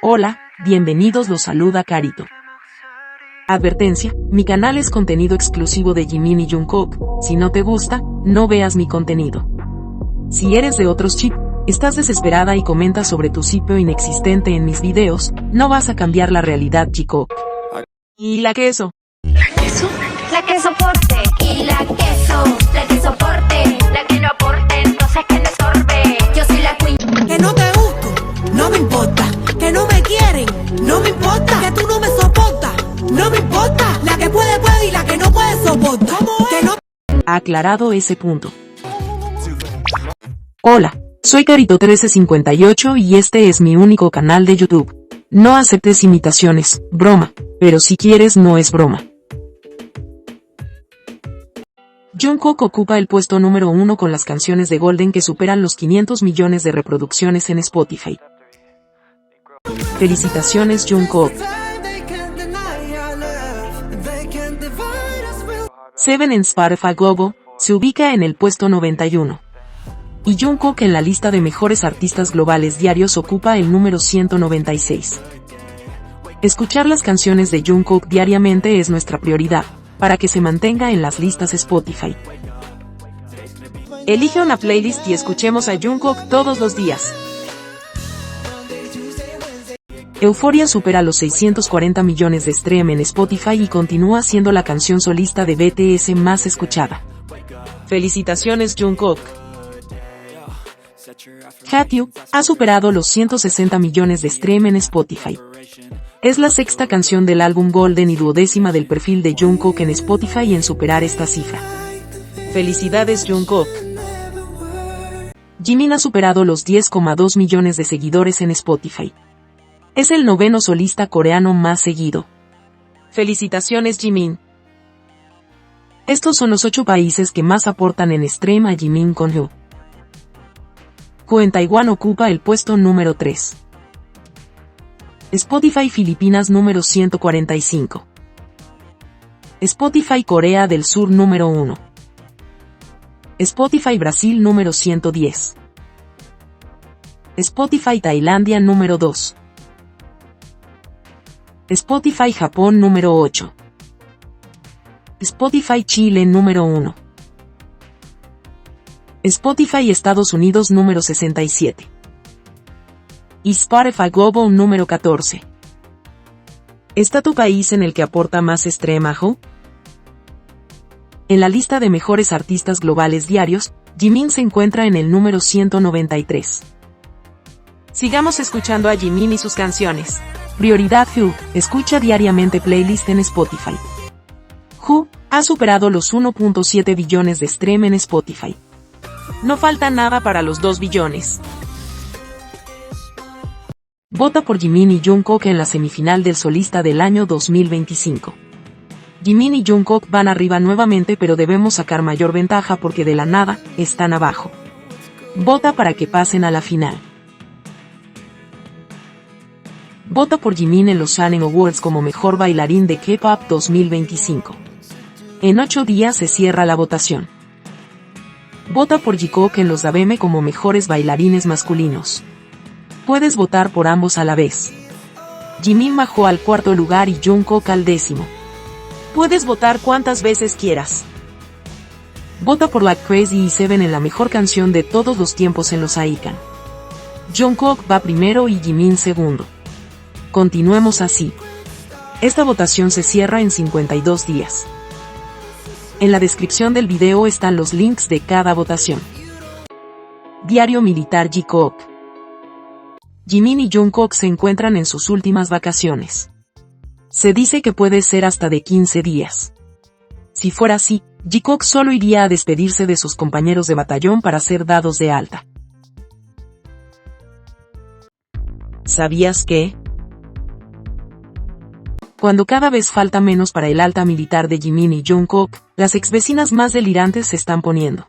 Hola, bienvenidos, los saluda Carito. Advertencia, mi canal es contenido exclusivo de Jimin y Jungkook, si no te gusta, no veas mi contenido. Si eres de otros chip, estás desesperada y comentas sobre tu sitio inexistente en mis videos, no vas a cambiar la realidad, chico. ¿Y la queso? ¿La queso? La que soporte. Y la que soporte. La que no aporte, entonces que le sorbe. Yo soy la queen. Que no te gusto, no me importa. Que no me quieren, no me importa. Que tú no me soportas, no me importa. La que puede, puede y la que no puede soporta. Que no... Aclarado ese punto. Hola, soy Carito1358 y este es mi único canal de YouTube. No aceptes imitaciones, broma, pero si quieres no es broma. Jungkook ocupa el puesto número 1 con las canciones de Golden que superan los 500 millones de reproducciones en Spotify. Felicitaciones, Jungkook. Seven en Spotify Global se ubica en el puesto 91. Y Jungkook en la lista de mejores artistas globales diarios ocupa el número 196. Escuchar las canciones de Jungkook diariamente es nuestra prioridad, para que se mantenga en las listas Spotify. Elige una playlist y escuchemos a Jungkook todos los días. Euphoria supera los 640 millones de stream en Spotify y continúa siendo la canción solista de BTS más escuchada. Felicitaciones, Jungkook. Hate ha superado los 160 millones de stream en Spotify. Es la sexta canción del álbum Golden y 12ª del perfil de Jungkook en Spotify en superar esta cifra. Felicidades, Jungkook. Jimin ha superado los 10,2 millones de seguidores en Spotify. Es el noveno solista coreano más seguido. Felicitaciones, Jimin. Estos son los 8 países que más aportan en stream a Jimin con Hu. Hu en Taiwán ocupa el puesto número 3. Spotify Filipinas número 145. Spotify Corea del Sur número 1. Spotify Brasil número 110. Spotify Tailandia número 2. Spotify Japón número 8. Spotify Chile número 1. Spotify Estados Unidos número 67. Y Spotify Global número 14. ¿Está tu país en el que aporta más stream a Hu? En la lista de mejores artistas globales diarios, Jimin se encuentra en el número 193. Sigamos escuchando a Jimin y sus canciones. Prioridad Hu, escucha diariamente playlist en Spotify. Hu ha superado los 1.7 billones de stream en Spotify. No falta nada para los 2 billones. Vota por Jimin y Jungkook en la semifinal del solista del año 2025. Jimin y Jungkook van arriba nuevamente, pero debemos sacar mayor ventaja porque de la nada, están abajo. Vota para que pasen a la final. Vota por Jimin en los Shannon Awards como mejor bailarín de K-pop 2025. En 8 días se cierra la votación. Vota por Jungkook en los DABM como mejores bailarines masculinos. Puedes votar por ambos a la vez. Jimin bajó al 4º lugar y Jungkook al 10º. Puedes votar cuantas veces quieras. Vota por Like Crazy y Seven en la mejor canción de todos los tiempos en los AICAN. Jungkook va primero y Jimin segundo. Continuemos así. Esta votación se cierra en 52 días. En la descripción del video están los links de cada votación. Diario Militar Jungkook. Jimin y Jungkook se encuentran en sus últimas vacaciones. Se dice que puede ser hasta de 15 días. Si fuera así, Jungkook solo iría a despedirse de sus compañeros de batallón para ser dados de alta. ¿Sabías que? Cuando cada vez falta menos para el alta militar de Jimin y Jungkook, las exvecinas más delirantes se están poniendo.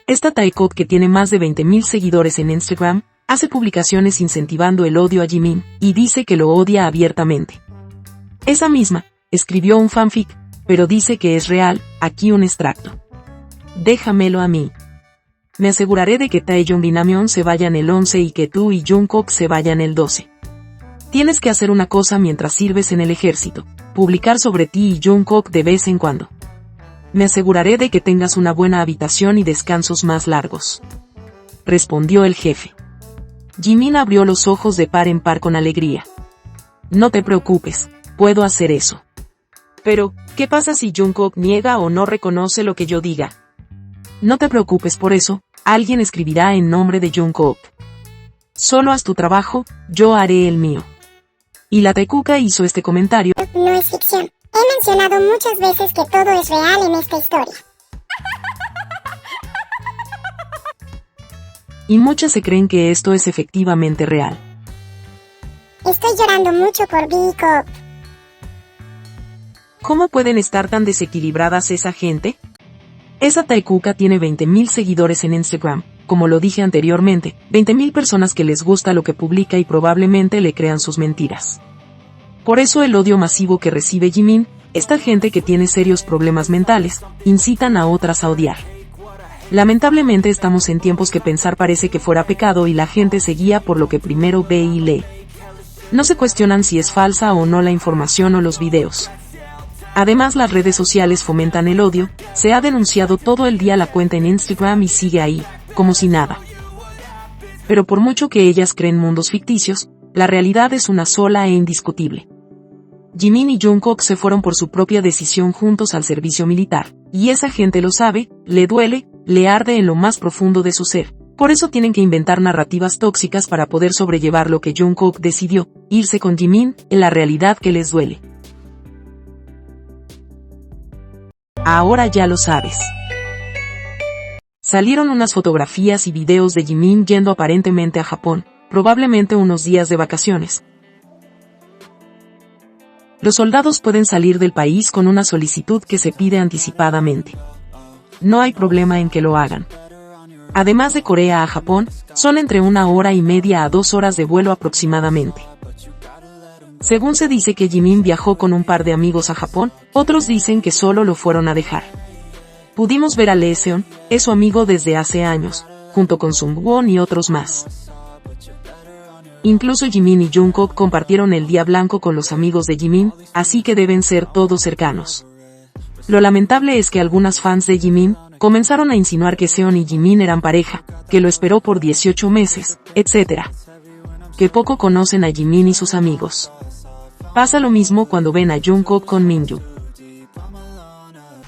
Esta Taekwondo, que tiene más de 20.000 seguidores en Instagram, hace publicaciones incentivando el odio a Jimin, y dice que lo odia abiertamente. Esa misma, escribió un fanfic, pero dice que es real, aquí un extracto. Déjamelo a mí. Me aseguraré de que Taeyeon y Namjoon se vayan el 11 y que tú y Jungkook se vayan el 12. Tienes que hacer una cosa mientras sirves en el ejército, publicar sobre ti y Jungkook de vez en cuando. Me aseguraré de que tengas una buena habitación y descansos más largos. Respondió el jefe. Jimin abrió los ojos de par en par con alegría. No te preocupes, puedo hacer eso. Pero, ¿qué pasa si Jungkook niega o no reconoce lo que yo diga? No te preocupes por eso, alguien escribirá en nombre de Jungkook. Solo haz tu trabajo, yo haré el mío. Y la Taekuka hizo este comentario. No es ficción. He mencionado muchas veces que todo es real en esta historia. Y muchas se creen que esto es efectivamente real. Estoy llorando mucho por B-Cop. ¿Cómo pueden estar tan desequilibradas esa gente? Esa Taekuka tiene 20.000 seguidores en Instagram, como lo dije anteriormente, 20.000 personas que les gusta lo que publica y probablemente le crean sus mentiras. Por eso el odio masivo que recibe Jimin, esta gente que tiene serios problemas mentales, incitan a otras a odiar. Lamentablemente estamos en tiempos que pensar parece que fuera pecado y la gente se guía por lo que primero ve y lee. No se cuestionan si es falsa o no la información o los videos. Además, las redes sociales fomentan el odio, se ha denunciado todo el día la cuenta en Instagram y sigue ahí, como si nada. Pero por mucho que ellas creen mundos ficticios, la realidad es una sola e indiscutible. Jimin y Jungkook se fueron por su propia decisión juntos al servicio militar, y esa gente lo sabe, le duele, le arde en lo más profundo de su ser. Por eso tienen que inventar narrativas tóxicas para poder sobrellevar lo que Jungkook decidió, irse con Jimin, en la realidad que les duele. Ahora ya lo sabes. Salieron unas fotografías y videos de Jimin yendo aparentemente a Japón, probablemente unos días de vacaciones. Los soldados pueden salir del país con una solicitud que se pide anticipadamente. No hay problema en que lo hagan. Además de Corea a Japón, son entre 1 hora y media a 2 horas de vuelo aproximadamente. Según se dice que Jimin viajó con un par de amigos a Japón, otros dicen que solo lo fueron a dejar. Pudimos ver a Lee Seon, es su amigo desde hace años, junto con Sungwon y otros más. Incluso Jimin y Jungkook compartieron el día blanco con los amigos de Jimin, así que deben ser todos cercanos. Lo lamentable es que algunas fans de Jimin comenzaron a insinuar que Seon y Jimin eran pareja, que lo esperó por 18 meses, etc. Que poco conocen a Jimin y sus amigos. Pasa lo mismo cuando ven a Jungkook con Minju.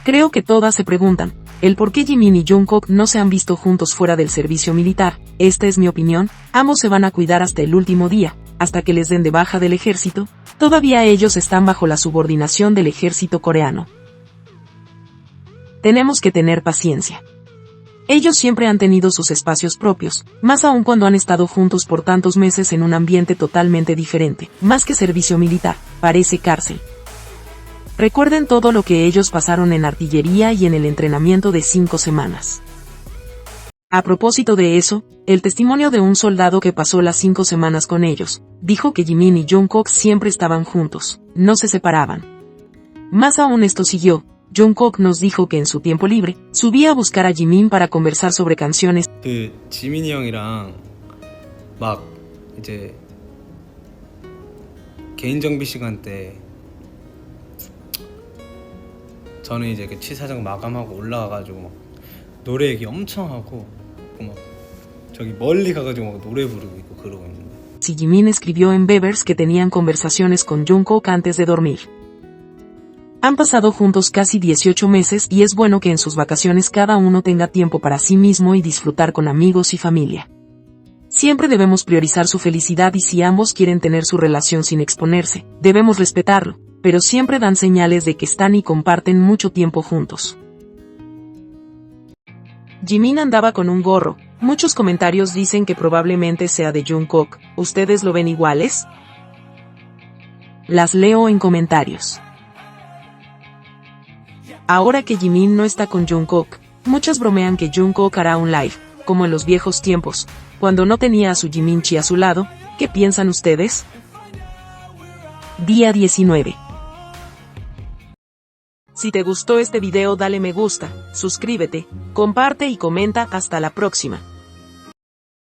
Creo que todas se preguntan, el por qué Jimin y Jungkook no se han visto juntos fuera del servicio militar. Esta es mi opinión, ambos se van a cuidar hasta el último día, hasta que les den de baja del ejército, todavía ellos están bajo la subordinación del ejército coreano. Tenemos que tener paciencia. Ellos siempre han tenido sus espacios propios, más aún cuando han estado juntos por tantos meses en un ambiente totalmente diferente, más que servicio militar, parece cárcel. Recuerden todo lo que ellos pasaron en artillería y en el entrenamiento de 5 semanas. A propósito de eso, el testimonio de un soldado que pasó las 5 semanas con ellos, dijo que Jimin y Jungkook siempre estaban juntos, no se separaban. Más aún esto siguió, Jungkook nos dijo que en su tiempo libre, subía a buscar a Jimin para conversar sobre canciones. 지민이 형이랑 막 이제 개인 정비 시간 때 저는 이제 그 치사장 마감하고 올라와가지고 막 노래 얘기 엄청 하고 막 저기 멀리 가가지고 막 노래 부르고 있고 그러고 있는데. Si Jimin escribió en Bebers que tenían conversaciones con Jungkook antes de dormir. Han pasado juntos casi 18 meses y es bueno que en sus vacaciones cada uno tenga tiempo para sí mismo y disfrutar con amigos y familia. Siempre debemos priorizar su felicidad y si ambos quieren tener su relación sin exponerse, debemos respetarlo, pero siempre dan señales de que están y comparten mucho tiempo juntos. Jimin andaba con un gorro, muchos comentarios dicen que probablemente sea de Jungkook, ¿ustedes lo ven iguales? Las leo en comentarios. Ahora que Jimin no está con Jungkook, muchos bromean que Jungkook hará un live, como en los viejos tiempos, cuando no tenía a su Jiminchi a su lado. ¿Qué piensan ustedes? Día 19. Si te gustó este video dale me gusta, suscríbete, comparte y comenta. Hasta la próxima.